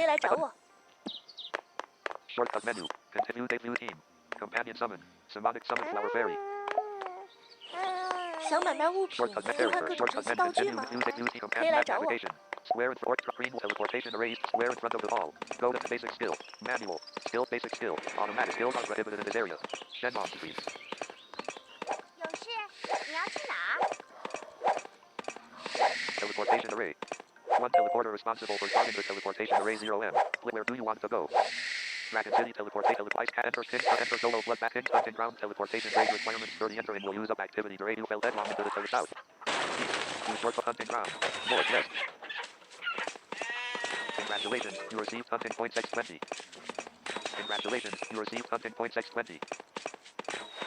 以来找我。 Shortcut menu. Continue debut team. Companion summon. Symbolic summon flower fairy. 想买卖物品， Shortcut 兑换 menu. 各种神 Shortcut 奇 menu. 道具 Continue 吗？ new debut team. 可以 Companion 来 map 找我。 navigation. Square and fork green teleportation arrays. Square in front of the ball. Go to basic skill. Manual. Skill basic skill. Automatic skills are prohibited in this area. Shenmong streams. 有事？你要去哪儿？ Teleportation array. One teleporter responsible for starting the teleportation array 0M. Where do you want to go? Dragon City teleportation ice cat enter pin enter solo bloodbath pin hunting ground teleportation grade requirements 30 entering will use up activity to you fell headlong into the south. East. Use shortcut hunting ground. North west. Congratulations, you received hunting points X20. Congratulations, you received hunting points X20.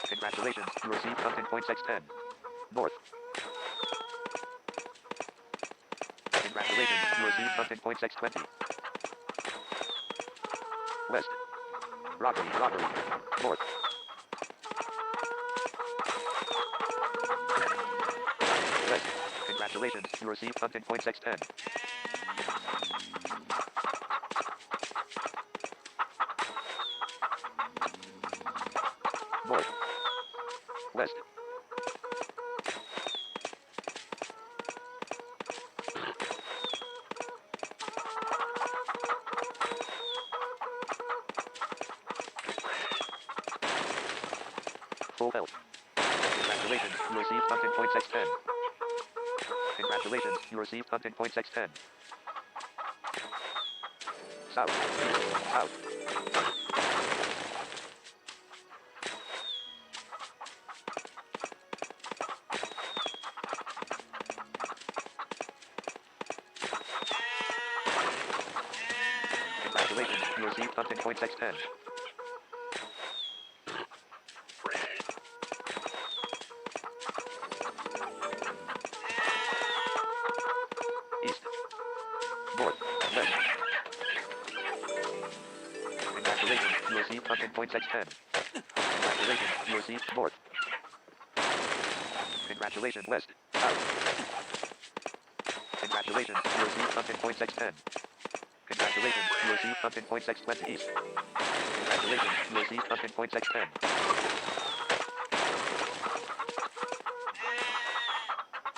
Congratulations, you received hunting points X10. North. Congratulations, you received hunting points X20. West. Robbery, robbery. North. West. Congratulations, you received hunting points X10. North. West. Full health. Congratulations, you received hunting points X10. Congratulations, you received hunting points X10. South. South. Congratulations, you received hunting points X10. East. North. West. Congratulations, you received hunting points X10. Congratulations, you received north. Congratulations, west. South. Congratulations, you received hunting points X10. Congratulations, you received hunting points X20 east. Congratulations, you received hunting points X10.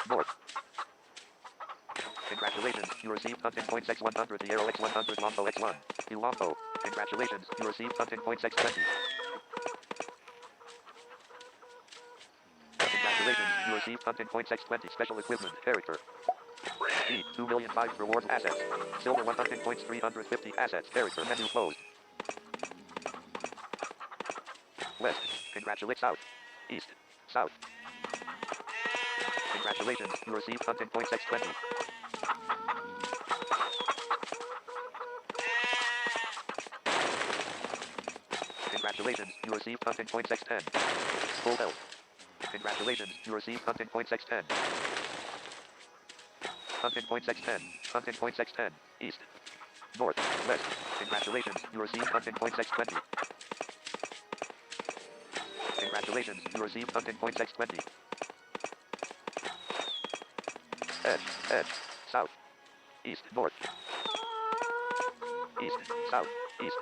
North. Congratulations, you received hunting points X100 the arrow X100 longbow X1. The longbow. Congratulations, you received hunting points X20. Congratulations, you received hunting points X20 special equipment character. E 2,000,005 rewards assets. Silver 100 points 350 assets character menu closed. West. Congratulate south. East. South. Congratulations, you received hunting points X20. Congratulations, you received hunting points X10. Full health. Congratulations, you received hunting points X10. Hunting points X10. Hunting points X10. East. North. West. Congratulations, you received hunting points X20. Congratulations, you received hunting points X20. Edge. Edge. South. East. North. East. South. East.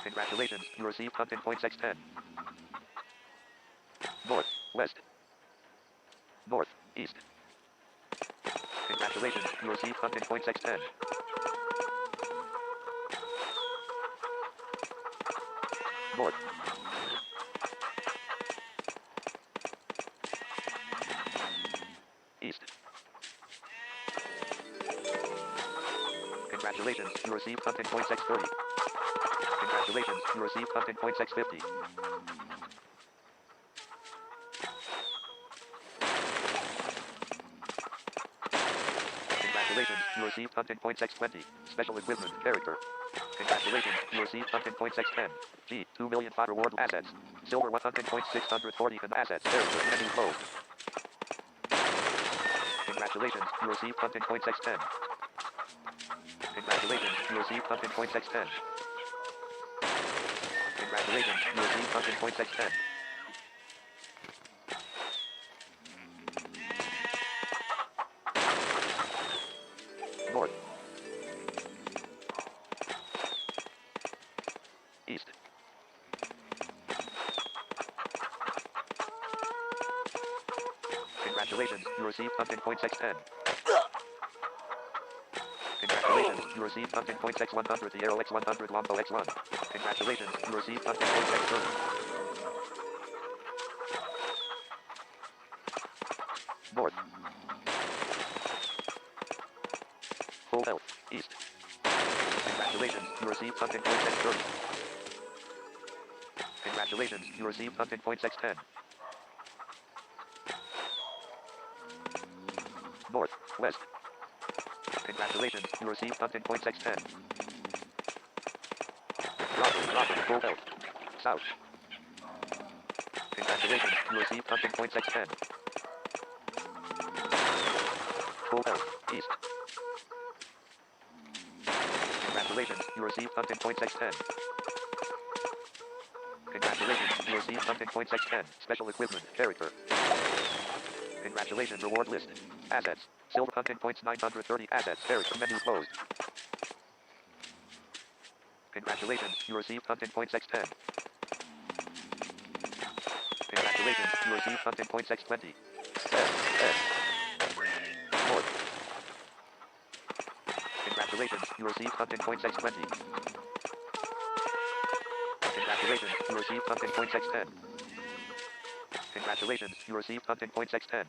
Congratulations, you received hunting points X10. North. West. North. East. Congratulations, you received hunting points X10. North. East. Congratulations, you received hunting points X30. Congratulations, you received hunting points X50. Congratulations, you received hunting points X20. Special equipment character. Congratulations, you received hunting points X10. G 2,000,005 reward assets. Silver 100 points 640 and assets character menu closed. Congratulations, you received hunting points X10. Congratulations, you received hunting points X10. Congratulations, you received hunting points X10. North. Congratulations, you received hunting points X10. Congratulations, you received hunting points X100, the arrow X100, longbow X1. Congratulations, you received hunting points X30. North. Full health, east. Congratulations, you received hunting points X30. Congratulations, you received hunting points X10. North, west. Congratulations, you received hunting points X10. Dropping, full health. South. Congratulations, you received hunting points X10. Full health, east. Congratulations, you received hunting points X10. Congratulations, you received hunting points X10. Special equipment, character. Congratulations, reward list. Assets. Silver hunting points 930 assets. Character menu closed. Congratulations, you received hunting points X10. Congratulations, you received hunting points X20. S. North. Congratulations, you received hunting points X20. Congratulations, you received hunting points X10. Congratulations, you received hunting points X10.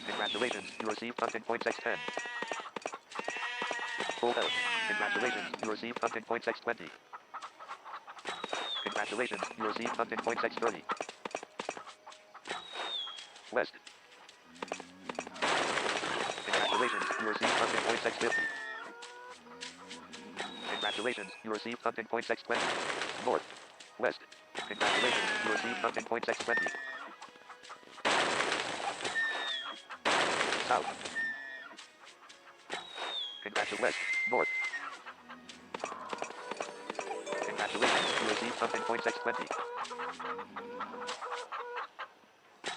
Congratulations, you received hunting points X10. Full health. Congratulations, you received hunting points X20. Congratulations, you received hunting points X30. West. Congratulations, you received hunting points X50. Congratulations, you received hunting points X20. North. West. Congratulations, you received hunting points X20. South. Congratulations, west. North. Congratulations, you received hunting points X20.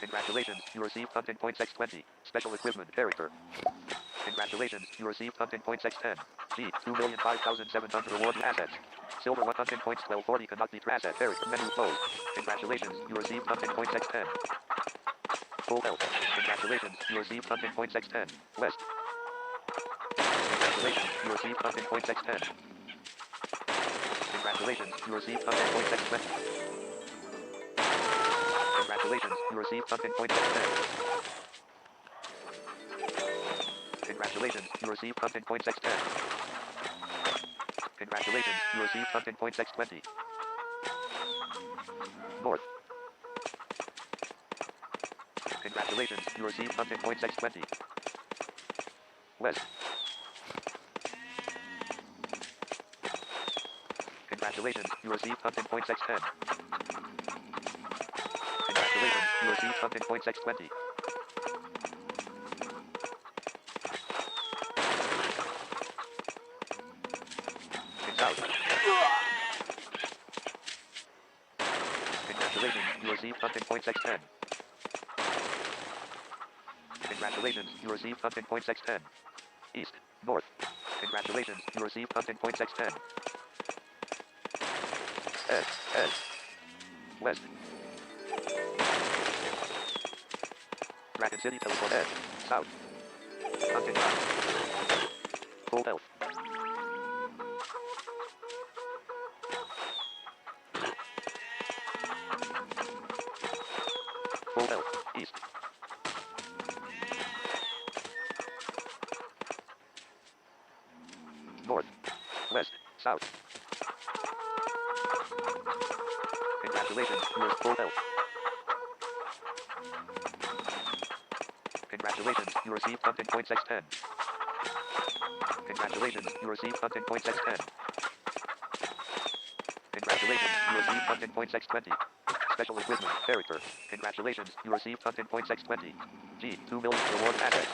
Congratulations, you received hunting points X20. Special equipment, character. Congratulations, you received hunting points X10. G, 2,005,700 reward assets. Silver 1 hunting points 1240 cannot be asset character menu closed. Congratulations, you received hunting points X10. Full health. Congratulations, you received hunting points X10. West. Congratulations, you received hunting points X10. Congratulations, you received hunting points X20. Congratulations, you received hunting points X10. Congratulations, you received hunting points X10. Congratulations, you received hunting points X20. North. Congratulations, you received hunting points X20. West. Congratulations, you received hunting points X10. Congratulations, you received hunting points X20. South. Congratulations, you received hunting points X10. Congratulations, you received hunting points X10. East. North. Congratulations, you received hunting points X10. S. West. Dragon City teleport S. South. Hunting ground. Full health. Full health. East. North. West. South. Congratulations, you are full health. Congratulations, you received hunting points X10. Congratulations, you received hunting points X10. Congratulations, you received hunting points X20. Special equipment, character. Congratulations, you received hunting points X20. G, 2 million reward assets.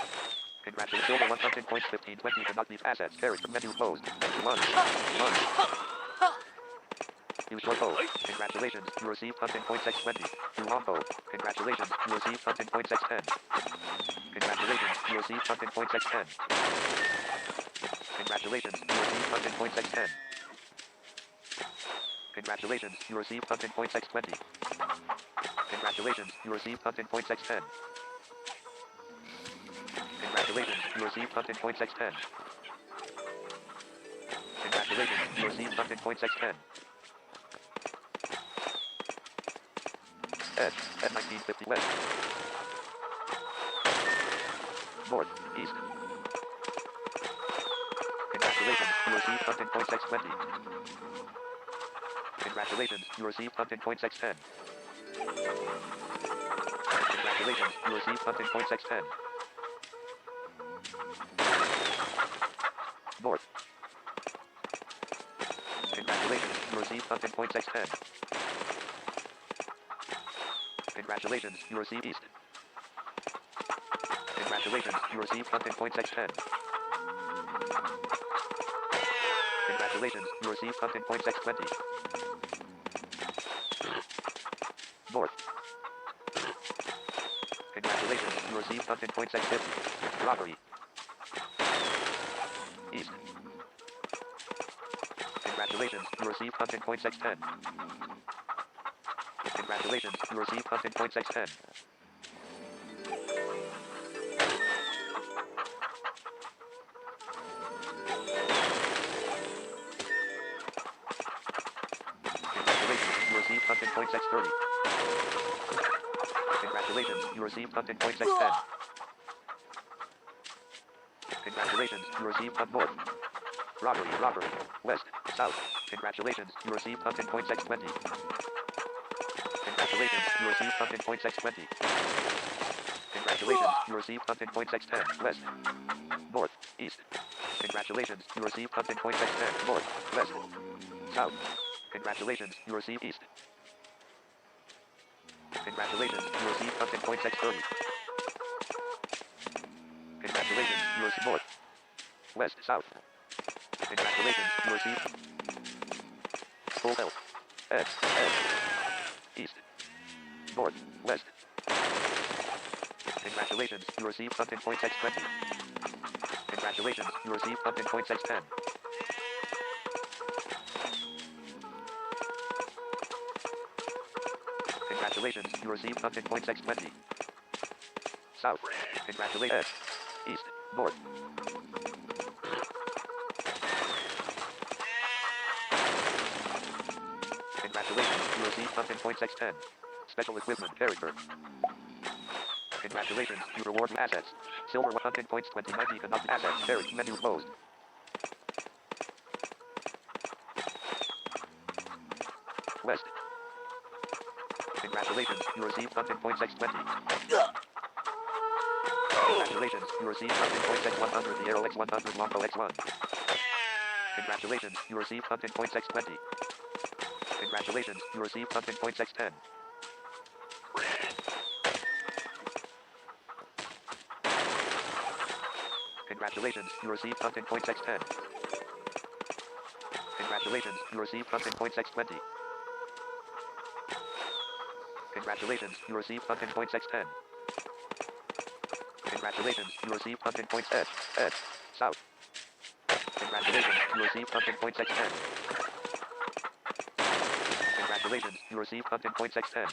Congratulations, silver 1 hunting points 1520 cannot leave assets. Character menu closed. Lunge. Use short bow. Congratulations, you received hunting points X20. Do long bow. Congratulations, you received hunting points X10. Congratulations, you received hunting points X10. Congratulations, you received hunting points X10. Congratulations, you received hunting points X20. Congratulations, you received content points X10. Congratulations, you received content points X10. Congratulations, you received content points X10. Edge, at 1950 west. North, east. Congratulations, you received content points X20. Congratulations, you received content points X10. Congratulations, you received content points X10. North. Congratulations, you received content points X10. Congratulations, you received east. Congratulations, you received content points X10. Congratulations, you received content points X20. North. Congratulations, you received content points X50. Robbery. East. Congratulations, you received content points X10. Congratulations, you received content points X10. Congratulations, you received content points X30. Congratulations, you received content points X10. Congratulations, you received content north. Robbery, west, south. Congratulations, you received content points X20. Congratulations, you received content points X20. Congratulations, you received content points X10. West, north, east. Congratulations, you received content points X10. North, west, south. Congratulations, you received east. Congratulations, you received content points X30. Congratulations, you received north, west, south. Congratulations, you received full health. Edge, east, north, west. Congratulations, you received content points X20. Congratulations, you received content points X10. Congratulations, you received content points X20. South. Congratulations. East. North. Congratulations, you received content points X10. Special equipment character. Congratulations, you reward assets. Silver 100 points 2090 cannot assets. Character menu closed. West. Congratulations, you received content points X20. Congratulations, you received content points X100, the Arrow X100, Longbow X1. Congratulations, you received content points X20. Congratulations, you received content points X10. Congratulations, you received content points X10. Congratulations, you received content points X20. Congratulations, you received content points X10. Congratulations, you received content points Edge, south. Congratulations, you received content points X10. Congratulations, you received content points X10.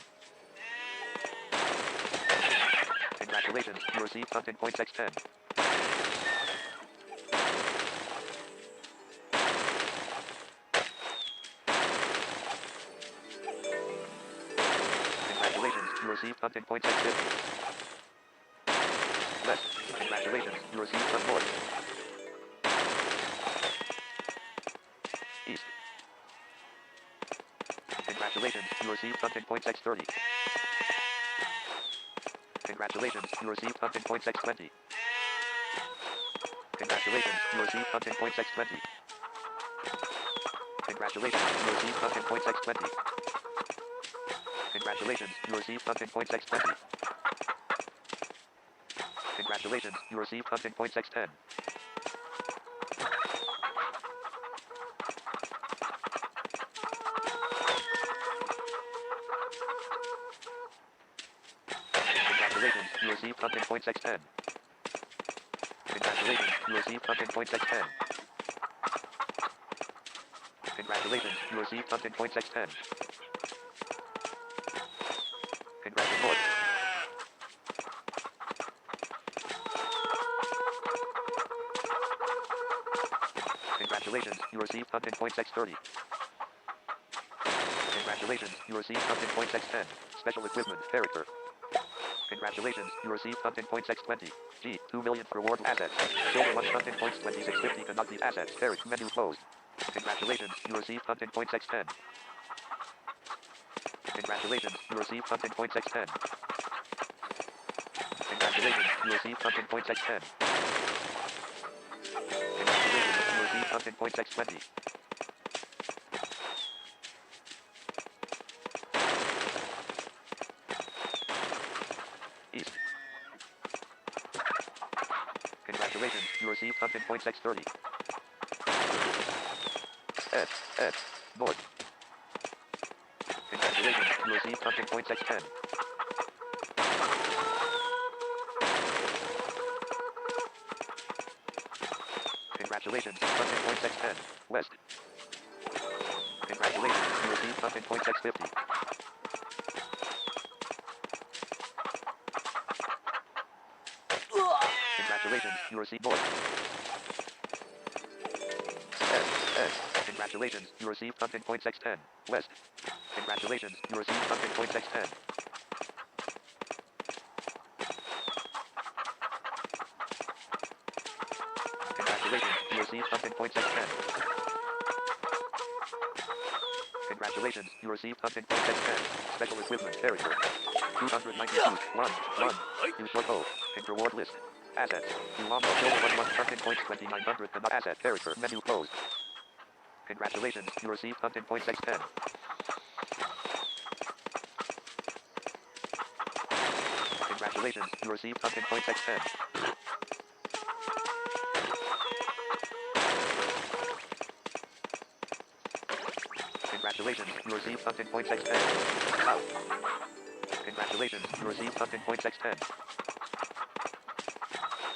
Congratulations, you received content points X10. Congratulations, you received content points X50. West. Congratulations, you received content north. East. Congratulations, you received content points X30. Congratulations, you received content points X20. Congratulations, you received content points X20. Congratulations, you received content points X20. Congratulations, you received content points X20. Congratulations, you received content points X10. Congratulations, you received content points X10. Congratulations, you received content points X10. Congratulations, you received content points X10. Congratulations. Congratulations, you received content points X30. Congratulations, you received content points X10. Special equipment, character. Congratulations, you received content points X20. G, 2 million reward assets. Silver 1 content points 2650 cannot be assets. Character menu closed. Congratulations, you received content points X10. Congratulations, you received content points X10. Congratulations, you received content points X10. Congratulations, you received content points X20. East. Congratulations, you received content points X30. S. North. Congratulations, you received content points X10. Congratulations, content points X10. West. Congratulations, you received content points X50. Congratulations, you received North. S. Congratulations, you received content points X10. West. Congratulations, you received content points X10. Congratulations, you received content points X10. Congratulations, you received content points X10. Special equipment, character. 292, 1. Use short code. And reward list. Assets. You want a silver 1 content points 2900 cannot asset character menu closed. Congratulations, you received content points X10. Congratulations, you received content points X10. Congratulations, you received content points X10. South. Congratulations, you received content points X10.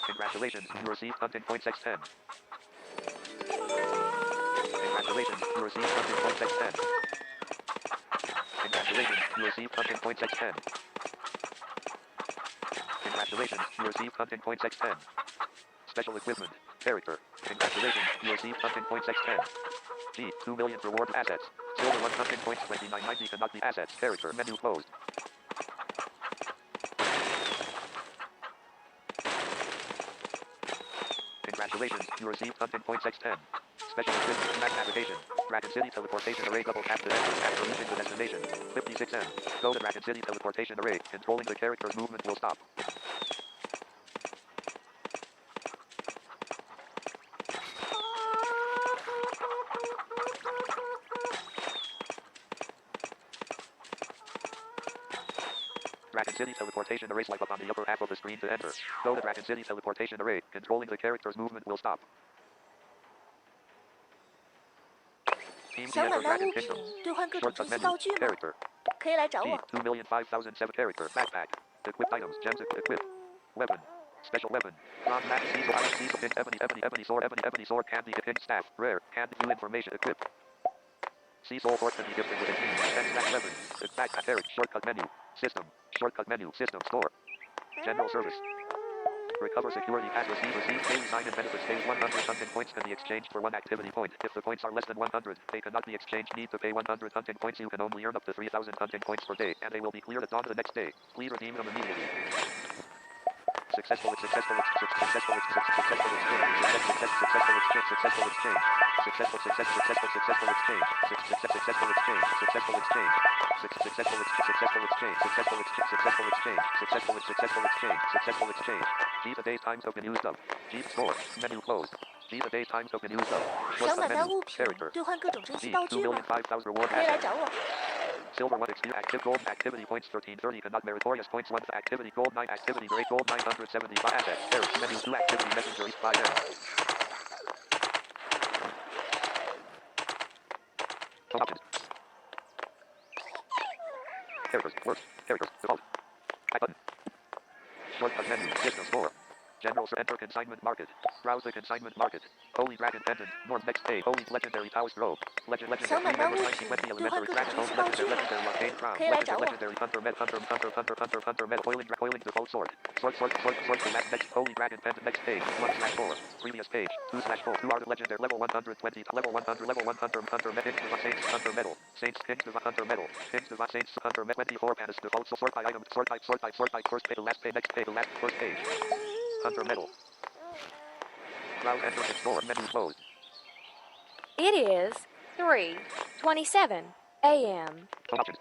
Congratulations, you received content points X10. Congratulations, you received content points X10. Congratulations, you received content points X10. Congratulations, you received content points X10. Special equipment, character. Congratulations, you received content points X10. G, 2 million reward assets. Silver 1 content points 2990 cannot be assets. Character menu closed. Congratulations, you received content points X10. Special equipment, map navigation. Dragon City teleportation array double tap to enter after reaching the destination. 56M. Go to Dragon City teleportation array. Controlling the character's movement will stop. Dragon City teleportation array, swipe up on the upper half of the screen to enter. Go to Dragon City teleportation array. Controlling the character's movement will stop. Team 想 enter 买卖 Dragon 物品 Kingdoms. 兑换各种 Shortcut 珍稀 menu. 道具吗？ Character. 可以来找 G, 我。 2,005,007 character. Backpack. Equipped items. Gems. Equip. Weapon. Special weapon. Bronze match. Cecil. Iron. Cecil. Pin. Ebony sword. Ebony sword. Candy. Pin. Staff. Rare. Candy. New information. Equip. Cecil sword can be gifted with a team. 10 stack weapon. Backpack. Character. Shortcut menu. System. Shortcut menu. System. Store. General service. Recover security pass. Receive daily sign and benefits. Daily 100 content points can be exchanged for 1 activity point. If the points are less than 100, they cannot be exchanged. Need to pay 100 content points. You can only earn up to 3,000 content points per day, and they will be cleared at dawn the next day. Please redeem them immediately. Successful exchange. Successful exchange. Successful exchange. Successful exchange. Successful exchange. Successful exchange. Successful exchange. Successful exchange. Successful exchange. G the day's time token used up. G store. Menu closed. G the day's time token used up. 想买 Shortcut 卖 menu. 物品 Character. 兑换各种珍稀 G 道具吗？ 2,005,000 reward 可以来 assets. 找我。 Silver 1 XP active gold activity points 1330 cannot meritorious points 1 activity gold 9 activity great gold 975 assets. Errors menu 2 activity messenger east 5M. Options. Characters. Words. Characters. Default. Back button. Shortcut menu. System store. General enter consignment market. Browse the consignment market. Holy Dragon Pendant. Norm next page. Holy Legendary Taoist Robe. Legendary 小满 Free 帮 Memo 物品 1920 兑换 Elementary 各种 Dragon 真 Home 丝道具 Legendary Arcane Crown. 可以来找我 Legendary Hunter Med Coiling Select next Holy Dragon Pendant next page 1/4 previous page 2/4 2 are the legendary level 120 level 100 Hunter Med Saints Hunter Metal Saints Kings Hunter Metal Kings Saints Hunter Med 24 panis default sort by item sort by first page last page next page last first page Hunter Metal Browse enter and store menu closed. It is 3:27 a.m. Options